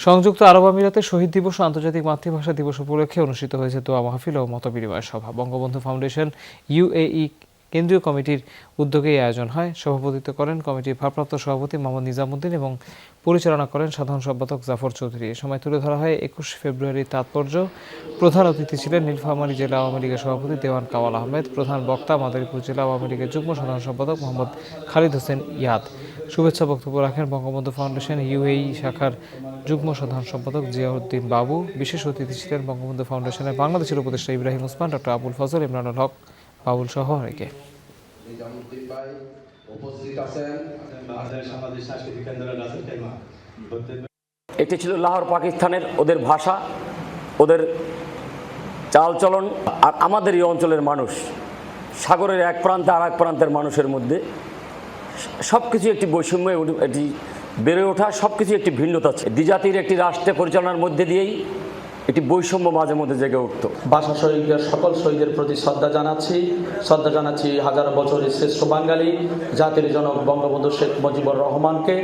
সংযুক্ত আরব আমিরাতে শহীদ দিবস ও আন্তর্জাতিক মাতৃভাষা দিবস উপলক্ষে অনুষ্ঠিত হয়েছে দোয়া মাহফিল ও মতবিনিময় সভা। বঙ্গবন্ধু ফাউন্ডেশন ইউএই কেন্দ্রীয় কমিটির উদ্যোগে এই আয়োজন হয়। সভাপতিত্ব করেন কমিটির ভারপ্রাপ্ত সভাপতি মোহাম্মদ নিজামুদ্দিন এবং পরিচালনা করেন সাধারণ সম্পাদক জাফর চৌধুরী। এ সময় তুলে ধরা হয় ২১ ফেব্রুয়ারির তাৎপর্য। প্রধান অতিথি ছিলেন নীলফামারী জেলা আওয়ামী লীগের সভাপতি দেওয়ান কামাল আহমেদ। প্রধান বক্তা মাদারীপুর জেলা আওয়ামী লীগের যুগ্ম সাধারণ সম্পাদক মোহাম্মদ খালিদ হোসেন ইয়াদ। শুভেচ্ছা বক্তব্য রাখেন বঙ্গবন্ধু ফাউন্ডেশন ইউএই শাখার যুগ্ম সাধারণ সম্পাদক জিয়াউদ্দিন বাবু। বিশেষ অতিথি ছিলেন বঙ্গবন্ধু ফাউন্ডেশনের বাংলাদেশের উপদেষ্টা ইব্রাহিম ওসমান, ডক্টর আবুল ফজল, ইমরানুল হক, বাবুল সহ অনেকে। এটি ছিল লাহোর পাকিস্তানের ওদের ভাষা, ওদের চালচলন, আর আমাদের এই অঞ্চলের মানুষ সাগরের এক প্রান্তে আর এক প্রান্তের মানুষের মধ্যে সব কিছু একটি বৈষম্য, এটি বেড়ে ওঠা সব কিছু একটি ভিন্নতা আছে। দ্বিজাতির একটি রাষ্ট্রে পরিচালনার মধ্যে দিয়েই একটি বৈষম্য মাঝে মধ্যে জেগে উঠত। ভাষা শহীদের সকল শহীদের প্রতি শ্রদ্ধা জানাচ্ছি হাজার বছরের শ্রেষ্ঠ বাঙালি জাতির জনক বঙ্গবন্ধু শেখ মুজিবুর রহমানকে।